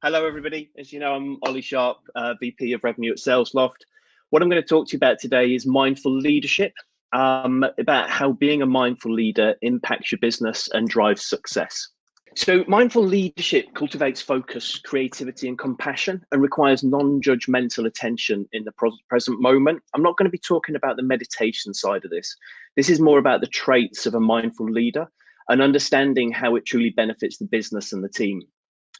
Hello, everybody. As you know, I'm Ollie Sharpe, VP of Revenue at SalesLoft. What I'm going to talk to you about today is mindful leadership, about how being a mindful leader impacts your business and drives success. So mindful leadership cultivates focus, creativity, and compassion, and requires non-judgmental attention in the present moment. I'm not going to be talking about the meditation side of this. This is more about the traits of a mindful leader and understanding how it truly benefits the business and the team.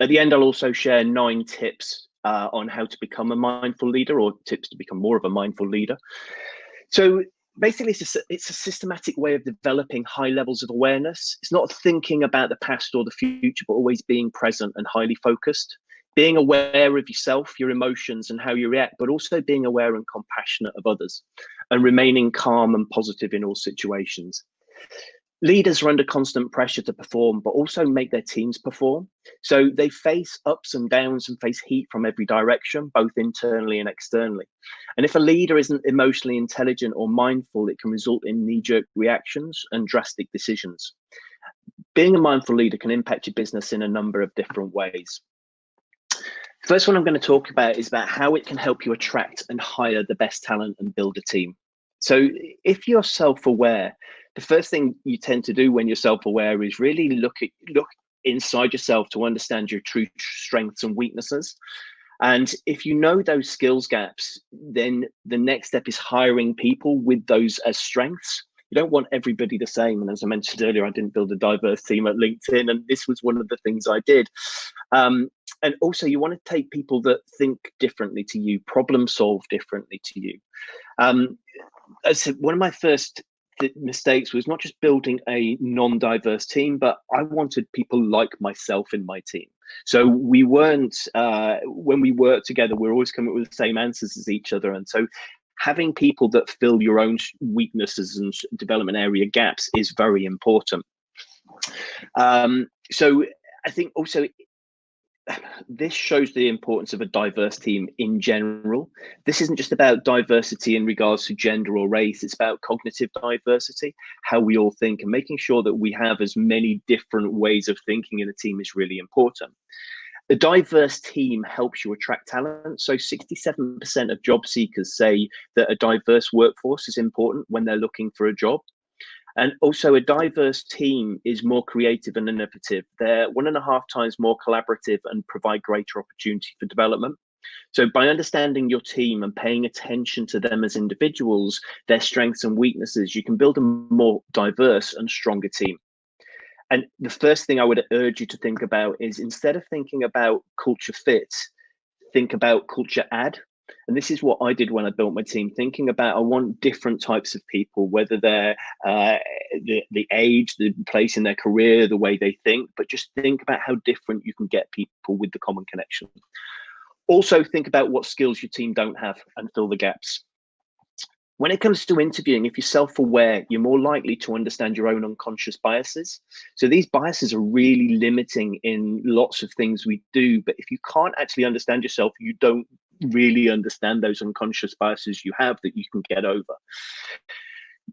At the end, I'll also share 9 tips on how to become a mindful leader, or tips to become more of a mindful leader. So basically, it's a systematic way of developing high levels of awareness. It's not thinking about the past or the future, but always being present and highly focused. Being aware of yourself, your emotions, and how you react, but also being aware and compassionate of others, and remaining calm and positive in all situations. Leaders are under constant pressure to perform, but also make their teams perform. So they face ups and downs and face heat from every direction, both internally and externally. And if a leader isn't emotionally intelligent or mindful, it can result in knee-jerk reactions and drastic decisions. Being a mindful leader can impact your business in a number of different ways. The first one I'm going to talk about is about how it can help you attract and hire the best talent and build a team. So if you're self-aware, the first thing you tend to do when you're self-aware is really look inside yourself to understand your true strengths and weaknesses. And if you know those skills gaps, then the next step is hiring people with those as strengths. You don't want everybody the same. And as I mentioned earlier, I didn't build a diverse team at LinkedIn, and this was one of the things I did. And also, you want to take people that think differently to you, problem solve differently to you. As one of my first mistakes was not just building a non-diverse team, but I wanted people like myself in my team. So we weren't, when we worked together, we're always coming up with the same answers as each other. And so having people that fill your own weaknesses and development area gaps is very important. So I think also this shows the importance of a diverse team in general. This isn't just about diversity in regards to gender or race. It's about cognitive diversity, how we all think, and making sure that we have as many different ways of thinking in a team is really important. A diverse team helps you attract talent. So 67% of job seekers say that a diverse workforce is important when they're looking for a job. And also a diverse team is more creative and innovative. They're 1.5 times more collaborative and provide greater opportunity for development. So by understanding your team and paying attention to them as individuals, their strengths and weaknesses, you can build a more diverse and stronger team. And the first thing I would urge you to think about is, instead of thinking about culture fit, think about culture add. And this is what I did when I built my team, thinking about, I want different types of people, whether they're the age, the place in their career, the way they think, but just think about how different you can get people with the common connection. Also think about what skills your team don't have and fill the gaps. When it comes to interviewing, if you're self-aware, you're more likely to understand your own unconscious biases. So these biases are really limiting in lots of things we do. But if you can't actually understand yourself, you don't really understand those unconscious biases you have that you can get over.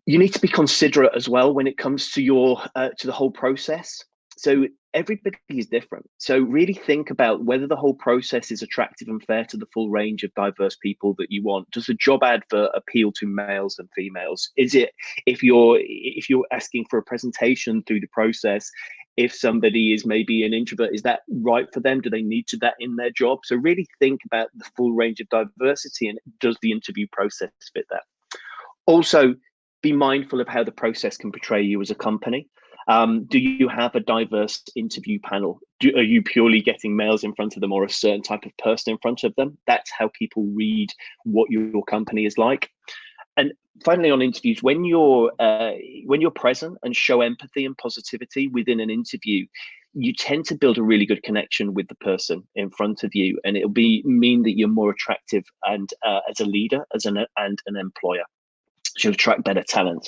You need to be considerate as well when it comes to your to the whole process. So everybody is different. So really think about whether the whole process is attractive and fair to the full range of diverse people that you want. Does the job advert appeal to males and females? Is it, if you're asking for a presentation through the process, if somebody is maybe an introvert, is that right for them? Do they need that in their job? So really think about the full range of diversity, and does the interview process fit that? Also, be mindful of how the process can portray you as a company. Do you have a diverse interview panel? Are you purely getting males in front of them, or a certain type of person in front of them? That's how people read what your company is like. And finally, on interviews, when you're present and show empathy and positivity within an interview, you tend to build a really good connection with the person in front of you, and it'll mean that you're more attractive and as a leader, and an employer. So you'll attract better talent.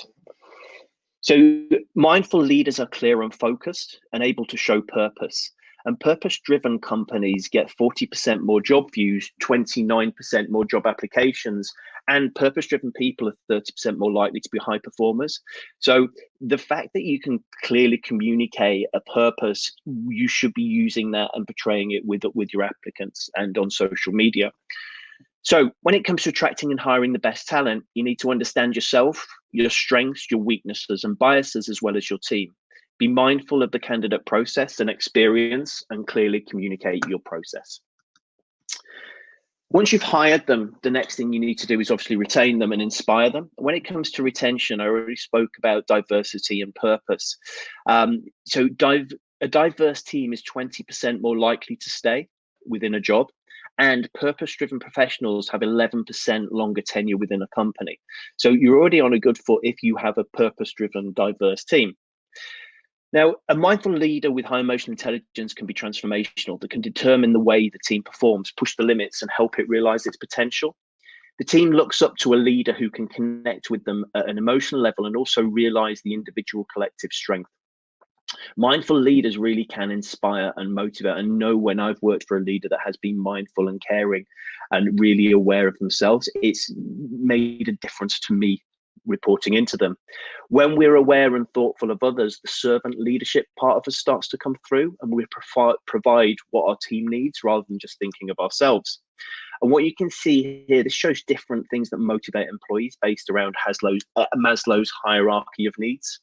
So mindful leaders are clear and focused and able to show purpose. And purpose-driven companies get 40% more job views, 29% more job applications, and purpose-driven people are 30% more likely to be high performers. So the fact that you can clearly communicate a purpose, you should be using that and portraying it with your applicants and on social media. So when it comes to attracting and hiring the best talent, you need to understand yourself, your strengths, your weaknesses and biases, as well as your team. Be mindful of the candidate process and experience and clearly communicate your process. Once you've hired them, the next thing you need to do is obviously retain them and inspire them. When it comes to retention, I already spoke about diversity and purpose. So a diverse team is 20% more likely to stay within a job, and purpose-driven professionals have 11% longer tenure within a company. So you're already on a good foot if you have a purpose-driven, diverse team. Now, a mindful leader with high emotional intelligence can be transformational. That can determine the way the team performs, push the limits, and help it realize its potential. The team looks up to a leader who can connect with them at an emotional level and also realize the individual collective strength. Mindful leaders really can inspire and motivate, and know when I've worked for a leader that has been mindful and caring and really aware of themselves, it's made a difference to me reporting into them. When we're aware and thoughtful of others, the servant leadership part of us starts to come through, and we provide what our team needs rather than just thinking of ourselves. And what you can see here, this shows different things that motivate employees based around Maslow's hierarchy of needs.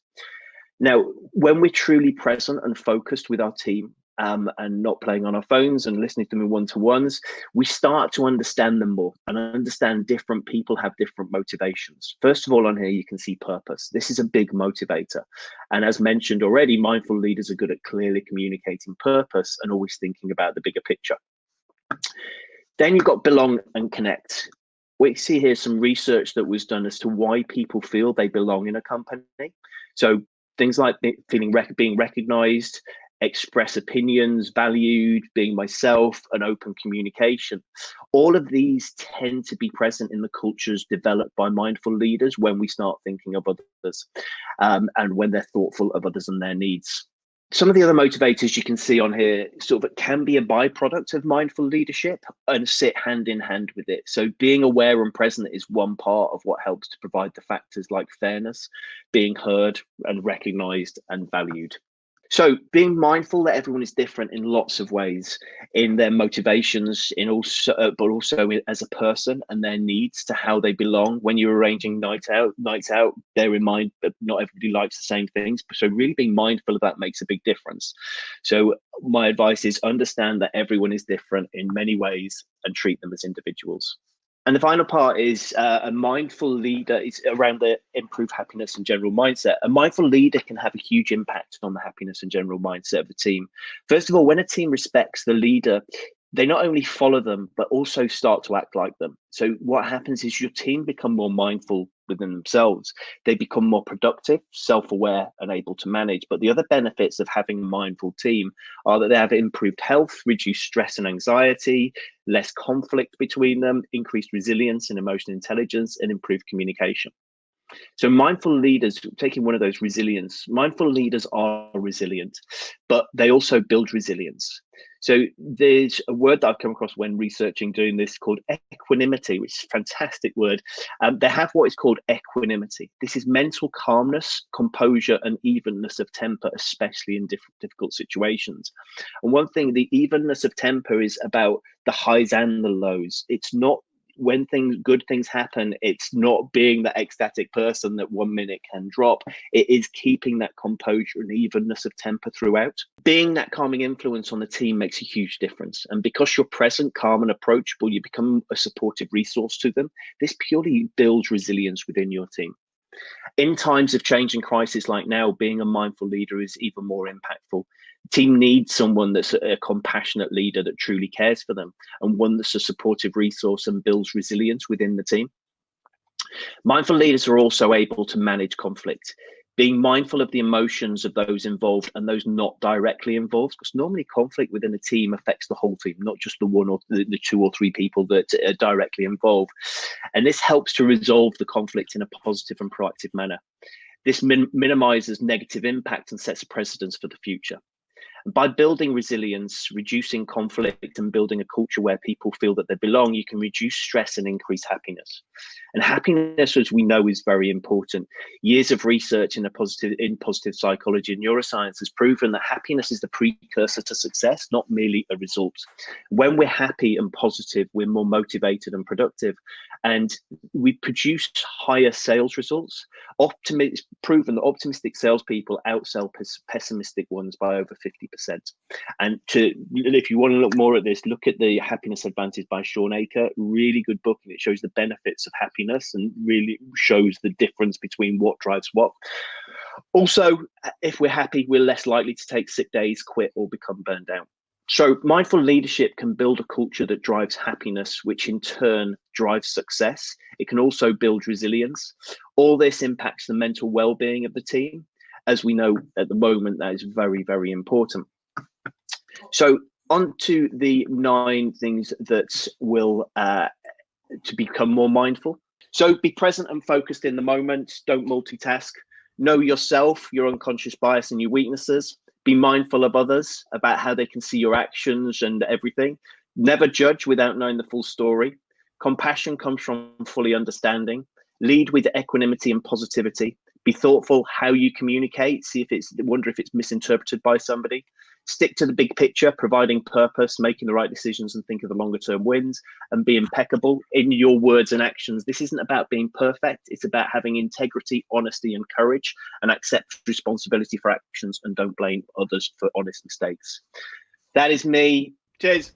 Now, when we're truly present and focused with our team, and not playing on our phones and listening to them in one-to-ones, we start to understand them more and understand different people have different motivations. First of all, on here, you can see purpose. This is a big motivator. And as mentioned already, mindful leaders are good at clearly communicating purpose and always thinking about the bigger picture. Then you've got belong and connect. We see here some research that was done as to why people feel they belong in a company. So things like being recognized, express opinions, valued, being myself, and open communication. All of these tend to be present in the cultures developed by mindful leaders when we start thinking of others, and when they're thoughtful of others and their needs. Some of the other motivators you can see on here sort of can be a byproduct of mindful leadership and sit hand in hand with it. So being aware and present is one part of what helps to provide the factors like fairness, being heard and recognized and valued. So being mindful that everyone is different in lots of ways, in their motivations, but also as a person and their needs to how they belong. When you're arranging nights out, bear in mind that not everybody likes the same things. So really being mindful of that makes a big difference. So my advice is understand that everyone is different in many ways and treat them as individuals. And the final part is a mindful leader is around the improved happiness and general mindset. A mindful leader can have a huge impact on the happiness and general mindset of the team. First of all, when a team respects the leader, they not only follow them, but also start to act like them. So what happens is your team become more mindful within themselves. They become more productive, self-aware, and able to manage. But the other benefits of having a mindful team are that they have improved health, reduced stress and anxiety, less conflict between them, increased resilience and emotional intelligence, and improved communication. So mindful leaders, taking one of those resilience, mindful leaders are resilient, but they also build resilience. So there's a word that I've come across when researching doing this called equanimity, which is a fantastic word. They have what is called equanimity. This is mental calmness, composure, and evenness of temper, especially in difficult situations. And one thing, the evenness of temper is about the highs and the lows. It's not when good things happen, it's not being that ecstatic person that 1 minute can drop. It is keeping that composure and evenness of temper throughout. Being that calming influence on the team makes a huge difference. And because you're present, calm and approachable, you become a supportive resource to them. This purely builds resilience within your team. In times of change and crisis like now, being a mindful leader is even more impactful. The team needs someone that's a compassionate leader that truly cares for them, and one that's a supportive resource and builds resilience within the team. Mindful leaders are also able to manage conflict, being mindful of the emotions of those involved and those not directly involved, because normally conflict within a team affects the whole team, not just the one or the 2 or 3 people that are directly involved. And this helps to resolve the conflict in a positive and proactive manner. This minimizes negative impact and sets a precedence for the future. By building resilience, reducing conflict, and building a culture where people feel that they belong, you can reduce stress and increase happiness. And happiness, as we know, is very important. Years of research in positive psychology and neuroscience has proven that happiness is the precursor to success, not merely a result. When we're happy and positive, we're more motivated and productive, and we produce higher sales results. Proven that optimistic salespeople outsell pessimistic ones by over 50%. And if you want to look more at this, look at The Happiness Advantage by Sean Aker. Really good book, and it shows the benefits of happiness and really shows the difference between what drives what. Also, if we're happy, we're less likely to take sick days, quit, or become burned out. So mindful leadership can build a culture that drives happiness, which in turn drives success. It can also build resilience. All this impacts the mental well-being of the team. As we know at the moment, that is very, very important. So on to the 9 things that will to become more mindful. So be present and focused in the moment. Don't multitask. Know yourself, your unconscious bias and your weaknesses. Be mindful of others, about how they can see your actions and everything. Never judge without knowing the full story. Compassion comes from fully understanding. Lead with equanimity and positivity. Be thoughtful how you communicate. Wonder if it's misinterpreted by somebody. Stick to the big picture, providing purpose, making the right decisions, and think of the longer term wins, and be impeccable in your words and actions. This isn't about being perfect. It's about having integrity, honesty, and courage, and accept responsibility for actions, and don't blame others for honest mistakes. That is me. Cheers.